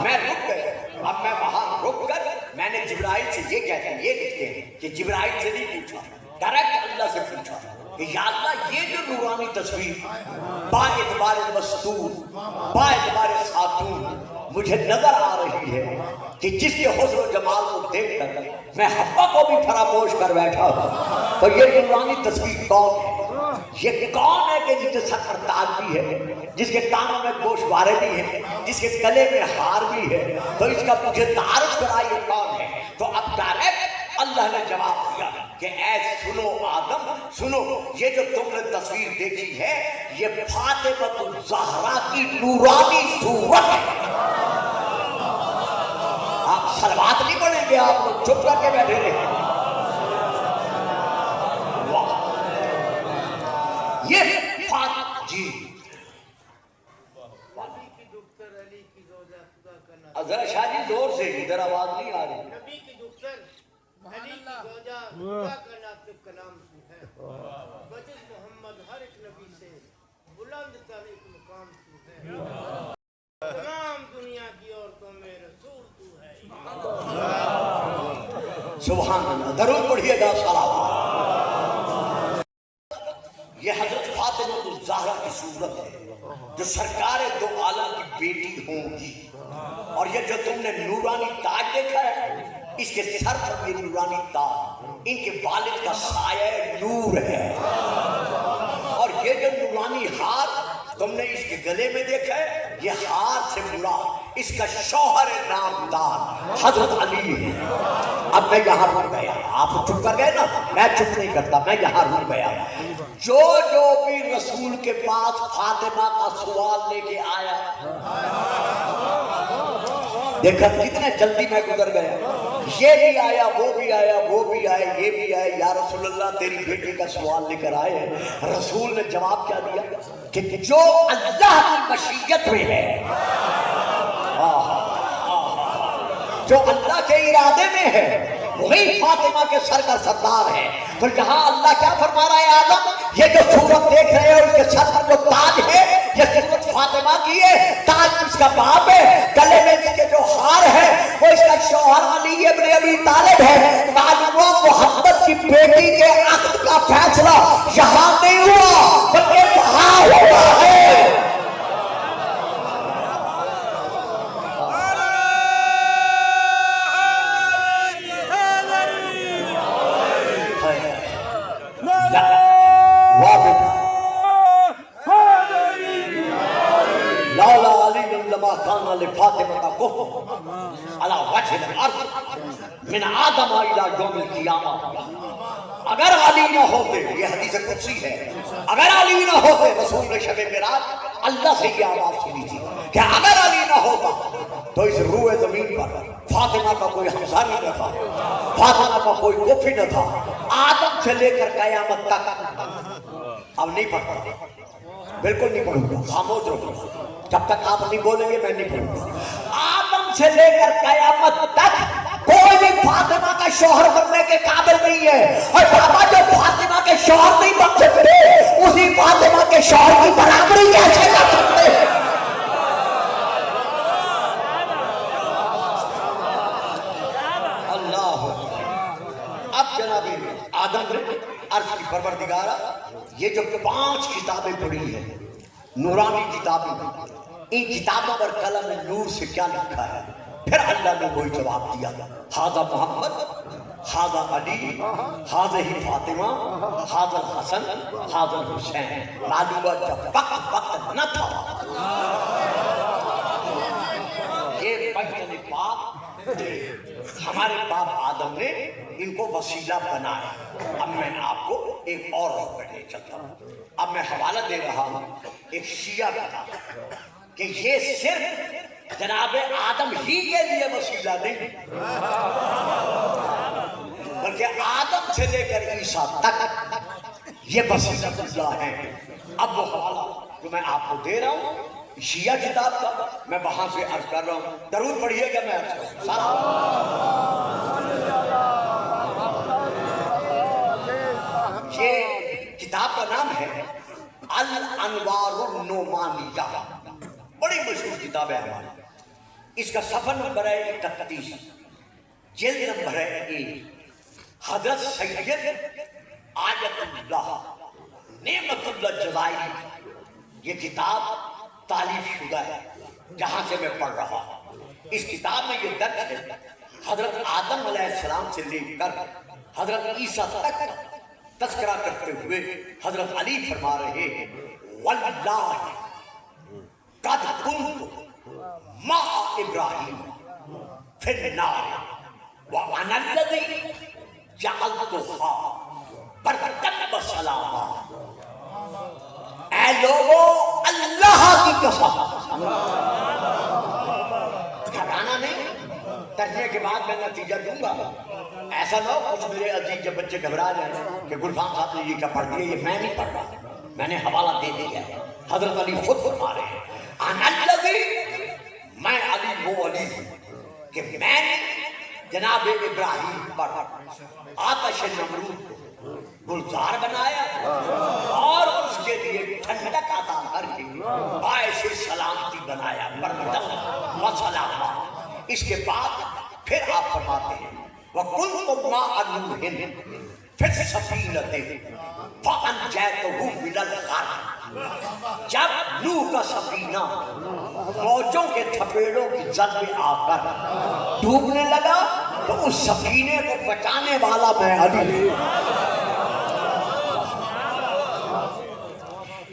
میں رک گیا. اب میں وہاں رک کر میں نے جبرائیل سے یہ کہتے ہیں، یہ لکھتے ہیں کہ جبرائیل سے نہیں پوچھا، ڈائریکٹ اللہ سے پوچھا کہ یا اللہ یہ جو نورانی تصویر با اعتبار مستور، با اعتبار خاتون مجھے نظر آ رہی ہے کہ جس کے حسن و جمال کو دیکھ کر میں حوا کو بھی فراموش کر بیٹھا ہوں، تو یہ نورانی تصویر کون ہے؟ یہ کون ہے کہ جس کے سر پر تاج بھی ہے، جس کے کانوں میں گوشوارے بھی ہیں، جس کے گلے میں ہار بھی ہے؟ تو اس کا مجھے تعارف کرا یہ کون ہے؟ تو اب ڈائریکٹ اللہ نے جواب دیا کہ اے سنو آدم، سنو، یہ جو تم نے تصویر دیکھی ہے یہ فاطمہ الزہرا کی نورانی صورت ہے. آپ صلوات نہیں پڑھیں گے، آپ لوگ چپ کر کے بیٹھے رہے. یہ جی ذرا شاہ جی زور سے، ادھر آواز نہیں آ رہی. نبی کی دختر علی کی زوجہ خدا کا ناطق کلام تو ہے، بجز محمد ہر ایک نبی سے بلند تر ایک مقام تو ہے، تمام دنیا کی عورتوں میں رسول تو ہے. سبحان اللہ. درود پڑھیے گا صلوات. یہ حضرت فاطمہ الزہرا کی صورت ہے جو سرکار دو عالم کی بیٹی ہوں گی. اور یہ جو تم نے نورانی تاج دیکھا ہے، اس کے سر پر یہ نورانی تاج ان کے والد کا سایہ نور ہے. اور یہ جو نورانی ہار تم نے اس کے گلے میں دیکھا ہے، یہ ہار سے مراد اس کا شوہر نامدار حضرت علی ہے. اب میں یہاں رک گیا. آپ چپ کر گئے نا، میں چپ نہیں کرتا، میں یہاں رک گیا. جو بھی رسول کے پاس فاطمہ کا سوال لے کے آیا، دیکھا کتنے جلدی میں گزر گیا. یہ بھی آیا، وہ بھی آیا، وہ بھی آئے، یہ بھی آئے. یا رسول اللہ تیری بیٹی کا سوال لے کر آئے. رسول نے جواب کیا دیا کہ جو اللہ کی مشیت میں ہے، جو اللہ کے ارادے میں ہے وہی فاطمہ کے سر کا سردار ہے. تو یہاں اللہ کیا فرما رہا ہے آدم یہ جو صورت دیکھ رہے ہو اس کے سر پر جو تاج ہے یہ صورت فاطمہ کی ہے. تاج اس کا باپ ہے, گلے میں اس کے جو ہار ہے وہ اس کا شوہر علی ابن ابی طالب ہے. معلوم ہوا محمد کی بیٹی کے عقد کا فیصلہ یہاں نہیں ہوا بلکہ وہاں ہوا ہے. كان لفاطمة كفر على وجه الارض من آدم الى يوم القیامہ. اگر علی نہ ہوتے, یہ حدیث قدسی ہے, اگر علی نہ ہوتے, رسول نے شب معراج اللہ سے یہ آواز سنی تھی کہ اگر علی نہ ہوتا تو اس روح زمین پر فاطمہ کا کوئی ہمسر نہ تھا, فاطمہ کا کوئی کوفی نہ تھا. آدم سے لے کر قیامت تک. اب نہیں پڑھتا, بالکل نہیں پڑھوں گا, خاموش رہو, جب تک آپ نہیں بولیں گے میں نہیں پڑھوں گا. آدم سے لے کر قیامت تک کوئی بھی فاطمہ کا شوہر بننے کے قابل نہیں ہے. اور بابا جو فاطمہ کے شوہر نہیں بن سکتے اسی فاطمہ کے شوہر کی برابری کیسے کر سکتے ہیں؟ اللہ. اب جناب آدم نے عرض کی پروردگارہ یہ جو 5 کتابیں پڑھی ہیں نورانی کتابیں, ان کتابوں پر قلم نور سے کیا لکھا ہے؟ پھر اللہ نے وہی جواب دیا, ھذا محمد, ھذا علی, ھذہ فاطمہ, ھذا الحسن, ھذا الحسین. معلوم ہوا جب وقت نہ تھا یہ بچن پاک ہمارے باپ آدم نے ان کو وسیلہ بنایا. اب میں آپ کو ایک اور روح لے چلتا ہوں. اب میں حوالہ دے رہا ہوں ایک شیعہ کا کہ یہ صرف جناب آدم ہی کے لیے وسیلہ نہیں بلکہ آدم سے لے کر عیسیٰ تک یہ وسیلہ اللہ ہے. اب وہ حوالہ جو میں آپ کو دے رہا ہوں شیعہ کتاب کا, میں وہاں سے عرض کر رہا ہوں, ضرور پڑھیے گا. میں یہ کتاب کا نام ہے الانوار النعمانیہ, بڑی مشہور کتاب ہے ہماری. اس کا صفحہ نمبر ہے 31, جلد نمبر ہے 1. حضرت سید آیت اللہ نعمت اللہ جزائری یہ کتاب تالیف شدہ ہے جہاں سے میں پڑھ رہا ہوں. اس کتاب میں یہ درج ہے حضرت آدم علیہ السلام سے لے کر حضرت عیسیٰ تک تذکرہ کرتے ہوئے حضرت علی فرما رہے ہیں واللہ قد کنت مع ابراہیم فی النار وانا الذی جعلتها بردا وسلاما. اے لوگو اللہ کی قسم, گھبرانا نہیں, ترجمے کے بعد میں نتیجہ دوں گا. ایسا نہ ہو کچھ میرے عزیز جب بچے گھبرا جائیں کہ گلفام صاحب نے یہ کیا پڑھ دیا, یہ میں نہیں پڑھ رہا, میں نے حوالہ دے دیا ہے. حضرت علی خود فرما رہے ہیں انا الذی, میں علی وہ علی ہوں کہ میں نے جناب ابراہیم پر آتش نمرود کو گلزار بنایا اور اس کے لیے ٹھنڈک عطا کر کے باعث سلامتی بنایا, بردم و سلاما. اس کے بعد پھر آپ فرماتے ہیں وَكُنْتُمْ مَعَ نُوحٍ فِي السَّفِينَةِ فَأَنْجَيْتُهُ مِنَ الْغَرْقِ. جب نوح کا سفینہ موجوں کے تھپیڑوں کی زد میں آ کر ڈوبنے لگا تو اس سفینے کو بچانے والا میں علی.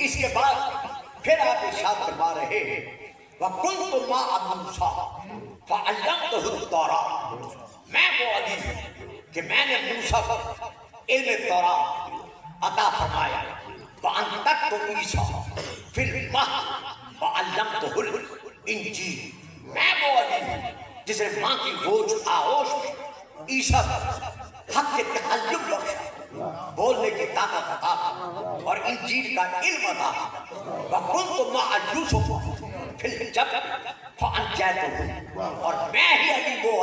اس کے بعد پھر آپ ارشاد فرما رہے ہیں وَكُنْتُ مَعَ مُوسَىٰ فَعَلَّمْتُهُ التَّوْرَاةَ. میں وہ علی ہوں کہ میں نے موسیٰ کو علم تورات عطا فرمایا. وَأَنْتَقْتُ عِیسَىٰ فِي الْمَهْدِ وَعَلَّمْتُهُ الْإِنْجِیلَ. میں وہ علی ہوں جسے ماں کی گوچ آغوش میں عیسیٰ حق کے تحجب بخشا, بولنے کی طاقت عطا اور انجیل کا علم عطا. وَكُنْتُ مَعَ یوسف فِی الْجَبِّ فَأَنْجَیْتُهُ. اور میں ہی علی وہ